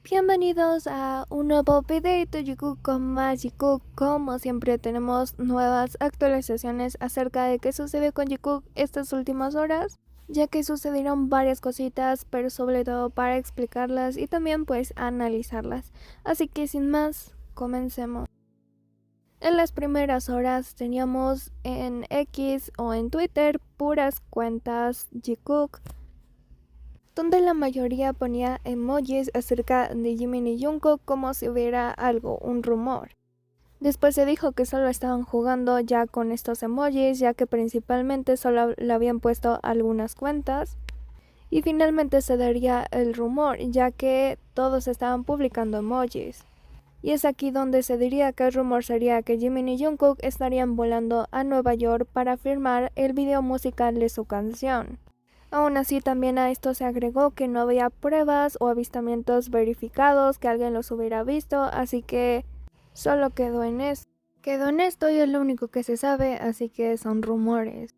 Bienvenidos a un nuevo videito Jikook con más Jikook. Como siempre tenemos nuevas actualizaciones acerca de qué sucede con Jikook estas últimas horas, ya que sucedieron varias cositas, pero sobre todo para explicarlas y también pues analizarlas. Así que sin más, comencemos. En las primeras horas teníamos en X o en Twitter puras cuentas Jikook, donde la mayoría ponía emojis acerca de Jimin y Jungkook como si hubiera algo, un rumor. Después se dijo que solo estaban jugando ya con estos emojis, ya que principalmente solo le habían puesto algunas cuentas. Y finalmente se daría el rumor, ya que todos estaban publicando emojis. Y es aquí donde se diría que el rumor sería que Jimin y Jungkook estarían volando a Nueva York para filmar el video musical de su canción. Aún así, también a esto se agregó que no había pruebas o avistamientos verificados que alguien los hubiera visto, así que solo quedó en eso. Quedó en esto y es lo único que se sabe, así que son rumores.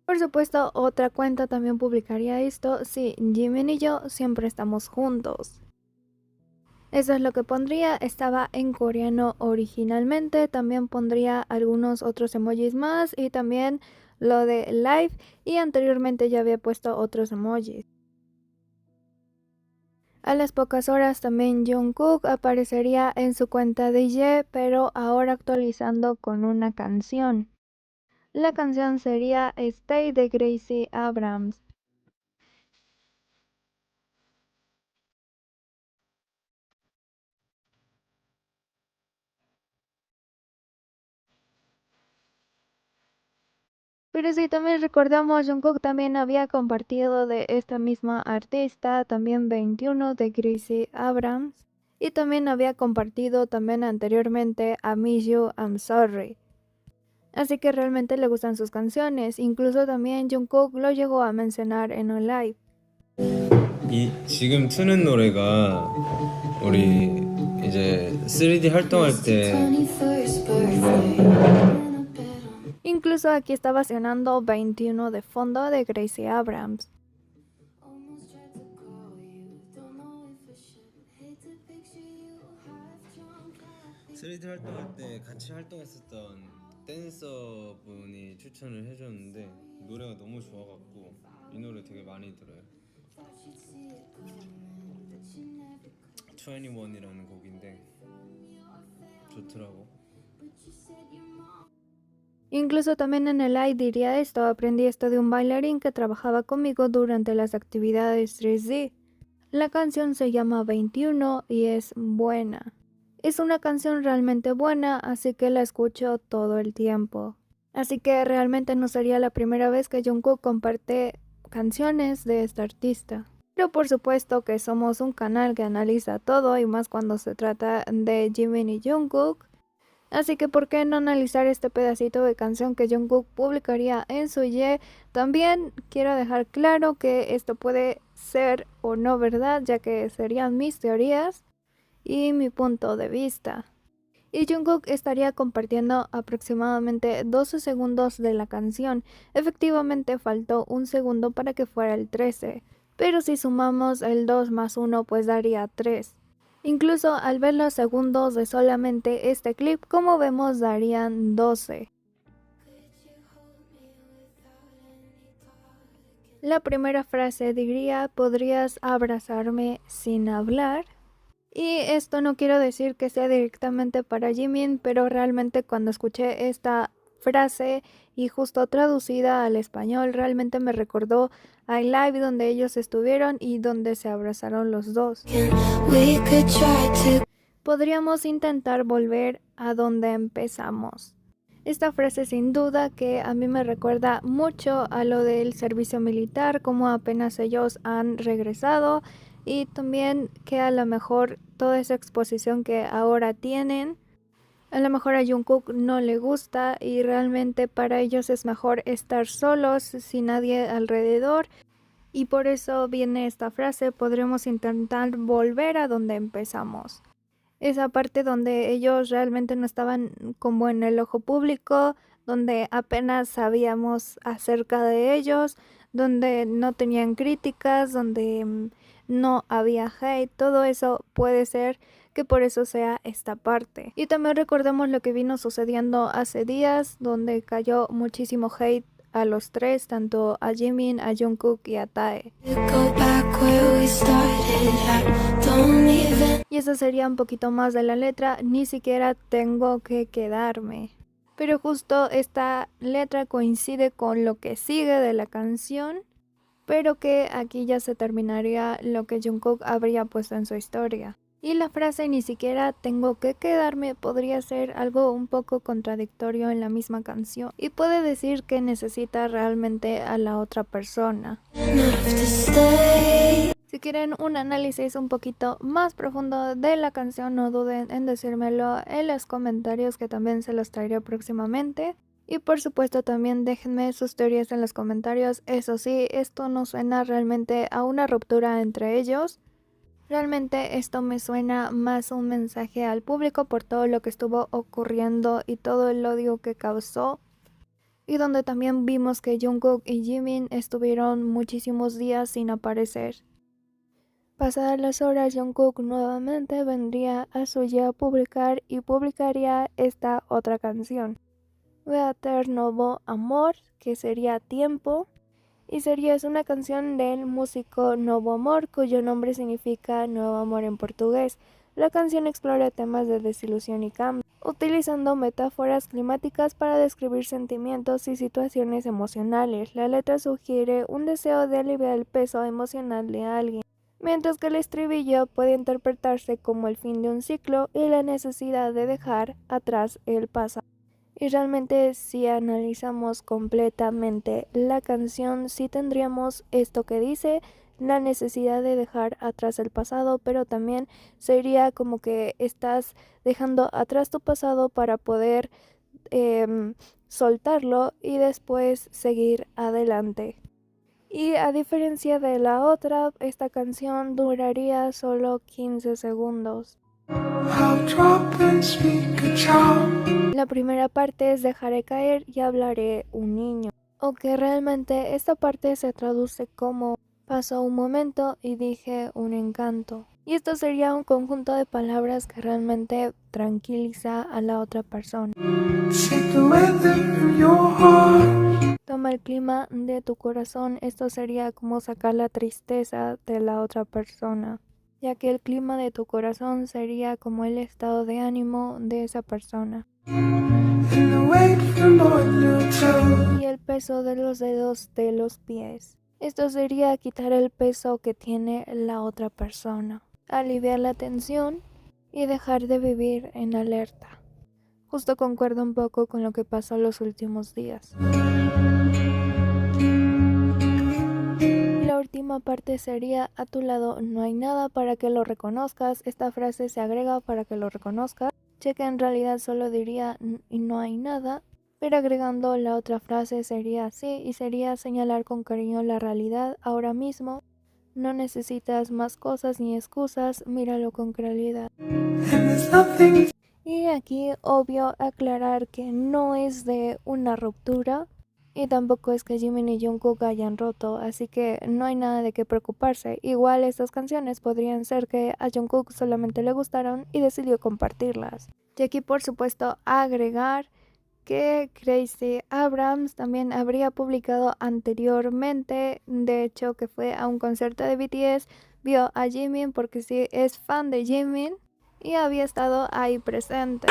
Por supuesto, otra cuenta también publicaría esto: sí, Jimin y yo siempre estamos juntos. Eso es lo que pondría, estaba en coreano originalmente, también pondría algunos otros emojis más y también lo de live, y anteriormente ya había puesto otros emojis. A las pocas horas también Jungkook aparecería en su cuenta de Ye, pero ahora actualizando con una canción. La canción sería Stay de Gracie Abrams. Pero si también recordamos, Jungkook también había compartido de esta misma artista, también 21 de Gracie Abrams, y también había compartido también anteriormente a Miss You, I'm Sorry. Así que realmente le gustan sus canciones, incluso también Jungkook lo llegó a mencionar en un live. 지금 트는 노래가 우리 이제 3D 활동할 때 Incluso aquí estaba sonando 21 de fondo de Gracie Abrams. 3D 활동할 때 같이 활동했었던 댄서 분이 추천을 해줬는데 노래가 너무 좋아갖고 이 노래 되게 많이 들어요. 21이라는 곡인데 좋더라고. Incluso también en el live diría esto: aprendí esto de un bailarín que trabajaba conmigo durante las actividades 3D. La canción se llama 21 y es buena. Es una canción realmente buena, así que la escucho todo el tiempo. Así que realmente no sería la primera vez que Jungkook comparte canciones de este artista. Pero por supuesto que somos un canal que analiza todo, y más cuando se trata de Jimin y Jungkook. Así que ¿por qué no analizar este pedacito de canción que Jungkook publicaría en su Ye? También quiero dejar claro que esto puede ser o no verdad, ya que serían mis teorías y mi punto de vista. Y Jungkook estaría compartiendo aproximadamente 12 segundos de la canción. Efectivamente faltó un segundo para que fuera el 13, pero si sumamos el 2 más 1 pues daría 3. Incluso al ver los segundos de solamente este clip, como vemos, darían 12. La primera frase diría: podrías abrazarme sin hablar. Y esto no quiero decir que sea directamente para Jimin, pero realmente cuando escuché esta frase y justo traducida al español, realmente me recordó al live donde ellos estuvieron y donde se abrazaron los dos. Podríamos intentar volver a donde empezamos. Esta frase sin duda que a mí me recuerda mucho a lo del servicio militar, como apenas ellos han regresado, y también que a lo mejor toda esa exposición que ahora tienen, a lo mejor a Jungkook no le gusta y realmente para ellos es mejor estar solos, sin nadie alrededor, y por eso viene esta frase: podremos intentar volver a donde empezamos. Esa parte donde ellos realmente no estaban como en el ojo público, donde apenas sabíamos acerca de ellos, donde no tenían críticas, donde no había hate, todo eso puede ser que por eso sea esta parte. Y también recordemos lo que vino sucediendo hace días, donde cayó muchísimo hate a los tres, tanto a Jimin, a Jungkook y a Tae. Y eso sería un poquito más de la letra, ni siquiera tengo que quedarme. Pero justo esta letra coincide con lo que sigue de la canción, pero que aquí ya se terminaría lo que Jungkook habría puesto en su historia. Y la frase ni siquiera tengo que quedarme podría ser algo un poco contradictorio en la misma canción y puede decir que necesita realmente a la otra persona. Si quieren un análisis un poquito más profundo de la canción, no duden en decírmelo en los comentarios, que también se los traeré próximamente. Y por supuesto también déjenme sus teorías en los comentarios. Eso sí, esto no suena realmente a una ruptura entre ellos. Realmente esto me suena más un mensaje al público por todo lo que estuvo ocurriendo y todo el odio que causó. Y donde también vimos que Jungkook y Jimin estuvieron muchísimos días sin aparecer. Pasadas las horas, Jungkook nuevamente vendría a Suya a publicar y publicaría esta otra canción. Beater Novo Amor, que sería Tiempo. Y es una canción del músico Novo Amor, cuyo nombre significa Nuevo Amor en portugués. La canción explora temas de desilusión y cambio, utilizando metáforas climáticas para describir sentimientos y situaciones emocionales. La letra sugiere un deseo de aliviar el peso emocional de alguien, mientras que el estribillo puede interpretarse como el fin de un ciclo y la necesidad de dejar atrás el pasado. Y realmente si analizamos completamente la canción, sí tendríamos esto que dice, la necesidad de dejar atrás el pasado, pero también sería como que estás dejando atrás tu pasado para poder soltarlo y después seguir adelante. Y a diferencia de la otra, esta canción duraría solo 15 segundos. La primera parte es dejaré caer y hablaré un niño, o que realmente esta parte se traduce como pasó un momento y dije un encanto. Y esto sería un conjunto de palabras que realmente tranquiliza a la otra persona. Toma el clima de tu corazón, esto sería como sacar la tristeza de la otra persona, ya que el clima de tu corazón sería como el estado de ánimo de esa persona. Y el peso de los dedos de los pies. Esto sería quitar el peso que tiene la otra persona, aliviar la tensión y dejar de vivir en alerta. Justo concuerdo un poco con lo que pasó los últimos días. La última parte sería a tu lado no hay nada para que lo reconozcas. Esta frase se agrega para que lo reconozcas, ya que en realidad solo diría y no hay nada, pero agregando la otra frase sería así y sería señalar con cariño la realidad ahora mismo. No necesitas más cosas ni excusas, míralo con claridad. Y aquí obvio aclarar que no es de una ruptura. Y tampoco es que Jimin y Jungkook hayan roto, así que no hay nada de qué preocuparse. Igual estas canciones podrían ser que a Jungkook solamente le gustaron y decidió compartirlas. Y aquí por supuesto agregar que Gracie Abrams también habría publicado anteriormente, de hecho que fue a un concierto de BTS, vio a Jimin porque sí es fan de Jimin y había estado ahí presente.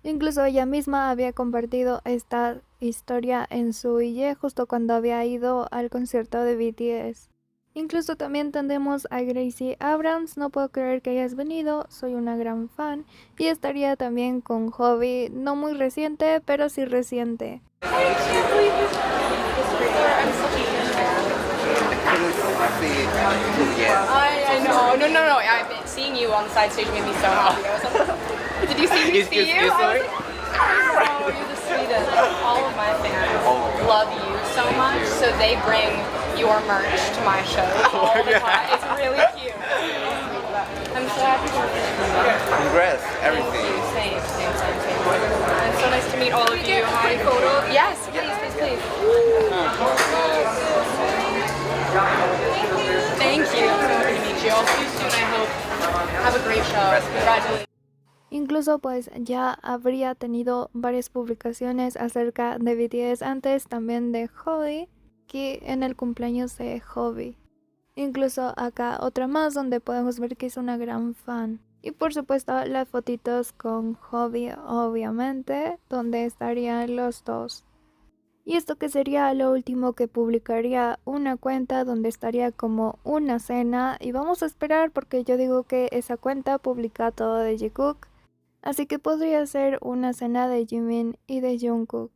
Incluso ella misma había compartido esta historia en su IG justo cuando había ido al concierto de BTS. Incluso también tendremos a Gracie Abrams, no puedo creer que hayas venido, soy una gran fan. Y estaría también con Hobby, no muy reciente, pero sí reciente. I know. No. Seeing you on side stage made me so happy. I was like, did you see me see you? I was like, oh, you're the sweetest. All of my fans love you so much, so they bring your merch to my show all the time. It's really cute. I'm so happy to meet you. Congrats, everything. Thank you. Same. It's so nice to meet all of you. Hi, photo. Yes, please. Thank you. I'm so happy to meet you. I'll see you soon, I hope. Have a great show. Congratulations. Incluso pues ya habría tenido varias publicaciones acerca de BTS antes, también de Hobby, que en el cumpleaños de Hobby. Incluso acá otra más donde podemos ver que es una gran fan. Y por supuesto las fotitos con Hobby, obviamente, donde estarían los dos. Y esto que sería lo último que publicaría una cuenta donde estaría como una cena. Y vamos a esperar porque yo digo que esa cuenta publica todo de Jungkook. Así que podría ser una cena de Jimin y de Jungkook.